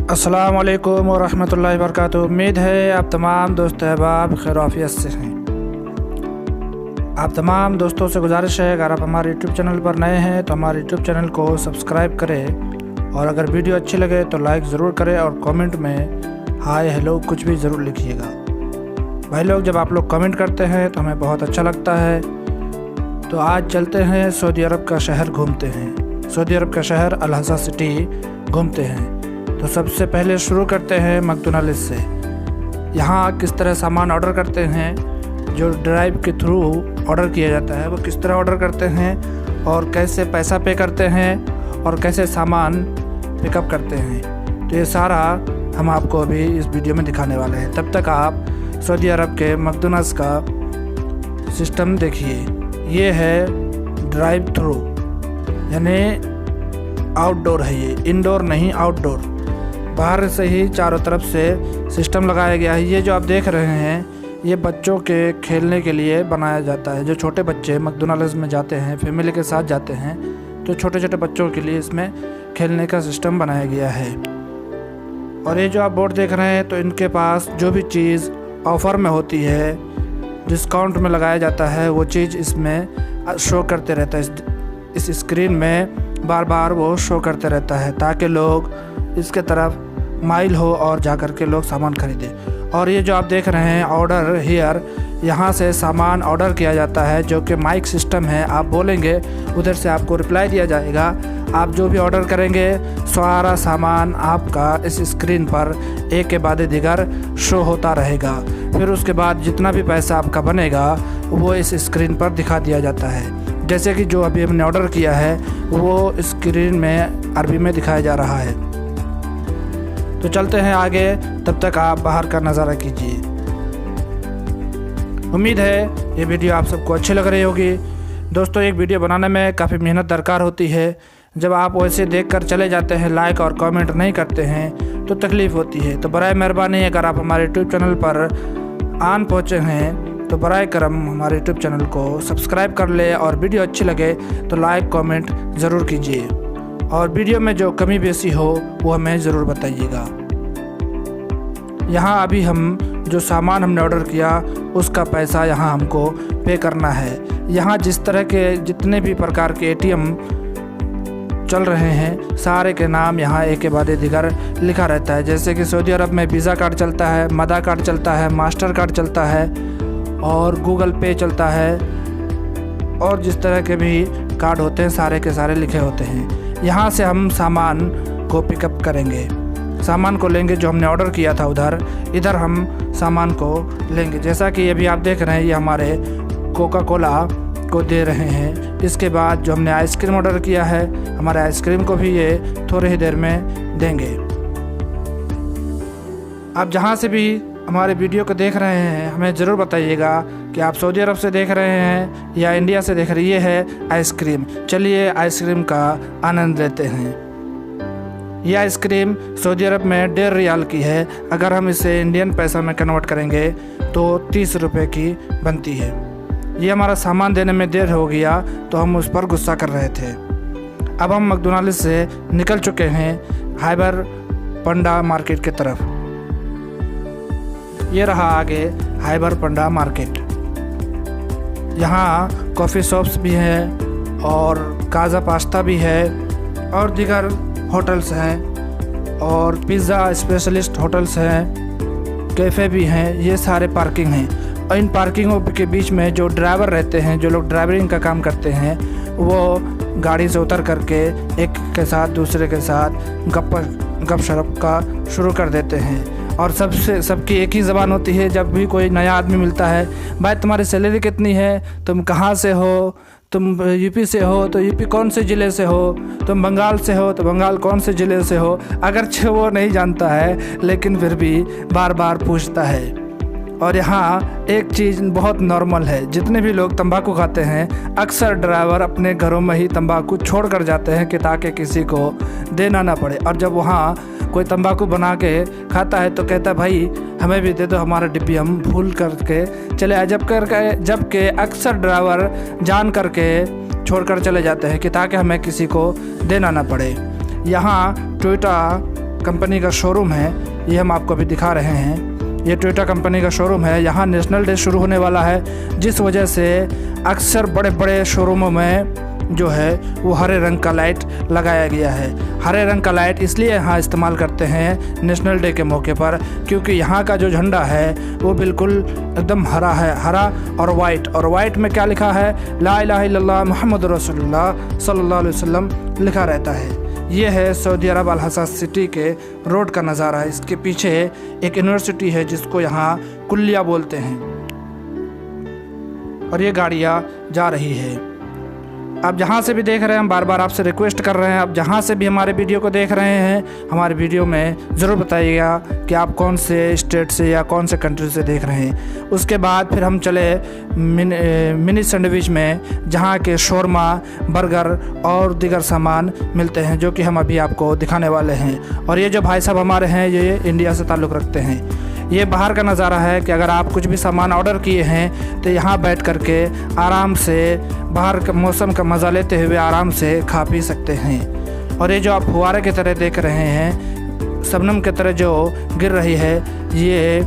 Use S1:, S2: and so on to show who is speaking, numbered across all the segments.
S1: अस्सलाम वालेकुम वरहमतुल्लाहि वबरकातुहू। उम्मीद है आप तमाम दोस्त अहबाब खैर आफियत से हैं। आप तमाम दोस्तों से गुजारिश है, अगर आप हमारे यूट्यूब चैनल पर नए हैं तो हमारे यूट्यूब चैनल को सब्सक्राइब करें और अगर वीडियो अच्छी लगे तो लाइक ज़रूर करें और कमेंट में हाय हेलो कुछ भी ज़रूर लिखिएगा। भाई लोग, जब आप लोग कमेंट करते हैं तो हमें बहुत अच्छा लगता है। तो आज चलते हैं सऊदी अरब का शहर घूमते हैं। सऊदी अरब का शहर अल हसा सिटी घूमते हैं। तो सबसे पहले शुरू करते हैं मैकडॉनल्ड्स से। यहाँ किस तरह सामान ऑर्डर करते हैं, जो ड्राइव के थ्रू ऑर्डर किया जाता है वो किस तरह ऑर्डर करते हैं और कैसे पैसा पे करते हैं और कैसे सामान पिकअप करते हैं, तो ये सारा हम आपको अभी इस वीडियो में दिखाने वाले हैं। तब तक आप सऊदी अरब के मैकडॉनल्ड्स का सिस्टम देखिए। ये है ड्राइव थ्रू, यानी आउटडोर है, ये इनडोर नहीं आउटडोर। बाहर से ही चारों तरफ से सिस्टम लगाया गया है। ये जो आप देख रहे हैं ये बच्चों के खेलने के लिए बनाया जाता है। जो छोटे बच्चे मैकडॉनल्ड्स में जाते हैं, फैमिली के साथ जाते हैं, तो छोटे छोटे बच्चों के लिए इसमें खेलने का सिस्टम बनाया गया है। और ये जो आप बोर्ड देख रहे हैं, तो इनके पास जो भी चीज़ ऑफ़र में होती है, डिस्काउंट में लगाया जाता है, वो चीज़ इसमें शो करते रहता है। इस स्क्रीन में बार बार वो शो करते रहता है ताकि लोग इसके तरफ माइल हो और जाकर के लोग सामान खरीदें। और ये जो आप देख रहे हैं ऑर्डर हियर, यहाँ से सामान ऑर्डर किया जाता है, जो कि माइक सिस्टम है। आप बोलेंगे उधर से आपको रिप्लाई दिया जाएगा। आप जो भी ऑर्डर करेंगे सारा सामान आपका इस स्क्रीन पर एक के बाद दिगर शो होता रहेगा। फिर उसके बाद जितना भी पैसा आपका बनेगा वो इस स्क्रीन पर दिखा दिया जाता है। जैसे कि जो अभी हमने ऑर्डर किया है वो स्क्रीन में अरबी में दिखाया जा रहा है। तो चलते हैं आगे, तब तक आप बाहर का नज़ारा कीजिए। उम्मीद है ये वीडियो आप सबको अच्छी लग रही होगी। दोस्तों, एक वीडियो बनाने में काफ़ी मेहनत दरकार होती है। जब आप वैसे देखकर चले जाते हैं, लाइक और कमेंट नहीं करते हैं, तो तकलीफ़ होती है। तो बराए मेहरबानी अगर आप हमारे यूट्यूब चैनल पर आन पहुँचे हैं तो बराए करम हमारे यूट्यूब चैनल को सब्सक्राइब कर ले और वीडियो अच्छी लगे तो लाइक कमेंट ज़रूर कीजिए और वीडियो में जो कमी बेसी हो वो हमें ज़रूर बताइएगा। यहाँ अभी हम जो सामान हमने ऑर्डर किया उसका पैसा यहाँ हमको पे करना है। यहाँ जिस तरह के जितने भी प्रकार के एटीएम चल रहे हैं सारे के नाम यहाँ एक के बाद दिगर लिखा रहता है। जैसे कि सऊदी अरब में वीज़ा कार्ड चलता है, मदा कार्ड चलता है, मास्टर कार्ड चलता है और गूगल पे चलता है, और जिस तरह के भी कार्ड होते हैं सारे के सारे लिखे होते हैं। यहाँ से हम सामान को पिकअप करेंगे, सामान को लेंगे जो हमने ऑर्डर किया था इधर हम सामान को लेंगे। जैसा कि अभी आप देख रहे हैं ये हमारे कोका कोला को दे रहे हैं। इसके बाद जो हमने आइसक्रीम ऑर्डर किया है, हमारे आइसक्रीम को भी ये थोड़ी ही देर में देंगे। आप जहाँ से भी हमारे वीडियो को देख रहे हैं हमें ज़रूर बताइएगा कि आप सऊदी अरब से देख रहे हैं या इंडिया से देख रहे हैं। ये है आइसक्रीम। चलिए आइसक्रीम का आनंद लेते हैं। यह आइसक्रीम सऊदी अरब में 1.5 रियाल की है। अगर हम इसे इंडियन पैसा में कन्वर्ट करेंगे तो 30 रुपये की बनती है। ये हमारा सामान देने में देर हो गया तो हम उस पर गुस्सा कर रहे थे। अब हम मैकडॉनल्ड्स से निकल चुके हैं हाइबर पंडा मार्केट की तरफ। ये रहा आगे हाइबर पंडा मार्केट। यहाँ कॉफ़ी शॉप्स भी हैं और काज़ा पास्ता भी है और दीगर होटल्स हैं और पिज़्ज़ा स्पेशलिस्ट होटल्स हैं, कैफ़े भी हैं। ये सारे पार्किंग हैं और इन पार्किंगों के बीच में जो ड्राइवर रहते हैं, जो लोग ड्राइवरिंग का काम करते हैं, वो गाड़ी से उतर करके एक के साथ दूसरे के साथ गप शरप का शुरू कर देते हैं। और सबकी एक ही ज़बान होती है। जब भी कोई नया आदमी मिलता है, भाई तुम्हारी सैलरी कितनी है, तुम कहाँ से हो, तुम यूपी से हो तो यूपी कौन से ज़िले से हो, तुम बंगाल से हो तो बंगाल कौन से ज़िले से हो। अगरचे वो नहीं जानता है लेकिन फिर भी बार बार पूछता है। और यहाँ एक चीज़ बहुत नॉर्मल है, जितने भी लोग तंबाकू खाते हैं अक्सर ड्राइवर अपने घरों में ही तंबाकू छोड़ कर जाते हैं कि ताकि किसी को देना ना पड़े। और जब वहाँ कोई तंबाकू बना के खाता है तो कहता है भाई हमें भी दे दो, हमारा डिब्बी हम भूल करके चले आए। जबकि अक्सर ड्राइवर जान करके छोड़कर चले जाते हैं कि ताकि हमें किसी को देना ना पड़े। यहाँ टोयोटा कंपनी का शोरूम है, ये हम आपको अभी दिखा रहे हैं। ये टोयोटा कंपनी का शोरूम है। यहाँ नेशनल डे शुरू होने वाला है, जिस वजह से अक्सर बड़े बड़े शोरूमों में जो है वो हरे रंग का लाइट लगाया गया है। हरे रंग का लाइट इसलिए यहाँ इस्तेमाल करते हैं नेशनल डे के मौके पर, क्योंकि यहाँ का जो झंडा है वो बिल्कुल एकदम हरा है, हरा और वाइट। और वाइट में क्या लिखा है? ला इलाहा इल्लल्लाह मुहम्मद रसूलुल्लाह सल्लल्लाहु अलैहि वसल्लम लिखा रहता है। ये है सऊदी अरब अल-हसा सिटी के रोड का नज़ारा है। इसके पीछे एक यूनिवर्सिटी है जिसको यहाँ कुल्लिया बोलते हैं, और ये गाड़ियाँ जा रही है। आप जहाँ से भी देख रहे हैं, हम बार बार आपसे रिक्वेस्ट कर रहे हैं, आप जहाँ से भी हमारे वीडियो को देख रहे हैं, हमारे वीडियो में ज़रूर बताइएगा कि आप कौन से स्टेट से या कौन से कंट्री से देख रहे हैं। उसके बाद फिर हम चले मिनी सैंडविच में, जहाँ के शोरमा, बर्गर और दीगर सामान मिलते हैं, जो कि हम अभी आपको दिखाने वाले हैं। और ये जो भाई साहब हमारे हैं, ये इंडिया से ताल्लुक़ रखते हैं। ये बाहर का नज़ारा है कि अगर आप कुछ भी सामान ऑर्डर किए हैं तो यहाँ बैठ करके आराम से बाहर का मौसम का मज़ा लेते हुए आराम से खा पी सकते हैं। और ये जो आप फुहारे की तरह देख रहे हैं, शबनम की तरह जो गिर रही है, ये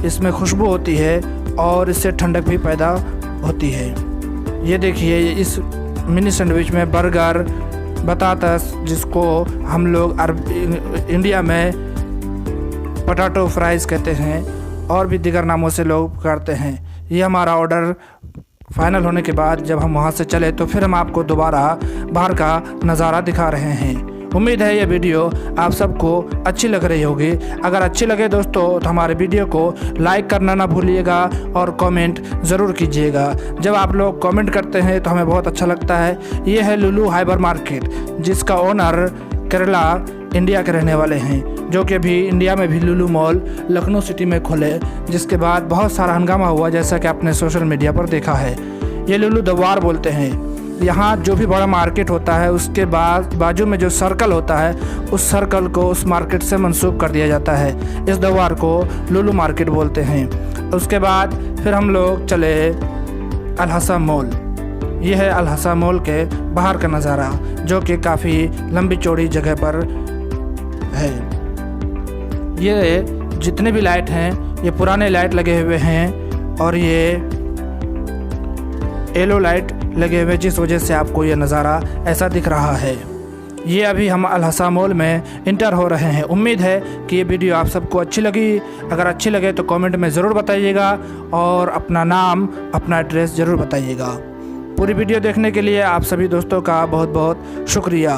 S1: इसमें खुशबू होती है और इससे ठंडक भी पैदा होती है। ये देखिए, इस मिनी सैंडविच में बर्गर, बतातस, जिसको हम लोग इंडिया में पोटैटो फ्राइज़ कहते हैं, और भी दीगर नामों से लोग करते हैं। ये हमारा ऑर्डर फाइनल होने के बाद जब हम वहाँ से चले तो फिर हम आपको दोबारा बाहर का नज़ारा दिखा रहे हैं। उम्मीद है ये वीडियो आप सबको अच्छी लग रही होगी। अगर अच्छी लगे दोस्तों तो हमारे वीडियो को लाइक करना ना भूलिएगा और कमेंट ज़रूर कीजिएगा। जब आप लोग कमेंट करते हैं तो हमें बहुत अच्छा लगता है। ये है लुलु हाइपर मार्केट, जिसका ओनर केरला इंडिया के रहने वाले हैं, जो कि अभी इंडिया में भी लुलु मॉल लखनऊ सिटी में खोले, जिसके बाद बहुत सारा हंगामा हुआ, जैसा कि आपने सोशल मीडिया पर देखा है। ये लुलु दवार बोलते हैं। यहाँ जो भी बड़ा मार्केट होता है उसके बाद बाजू में जो सर्कल होता है, उस सर्कल को उस मार्केट से मंसूब कर दिया जाता है। इस दवार को लुलु मार्केट बोलते हैं। उसके बाद फिर हम लोग चले अल-हसा मॉल। ये है अल-हसा मॉल के बाहर का नज़ारा, जो कि काफ़ी लंबी चौड़ी जगह पर है। ये जितने भी लाइट हैं ये पुराने लाइट लगे हुए हैं, और ये येलो लाइट लगे हुए, जिस वजह से आपको ये नज़ारा ऐसा दिख रहा है। ये अभी हम अल-हसा मॉल में इंटर हो रहे हैं। उम्मीद है कि ये वीडियो आप सबको अच्छी लगी। अगर अच्छी लगे तो कमेंट में ज़रूर बताइएगा, और अपना नाम, अपना एड्रेस ज़रूर बताइएगा। पूरी वीडियो देखने के लिए आप सभी दोस्तों का बहुत बहुत शुक्रिया।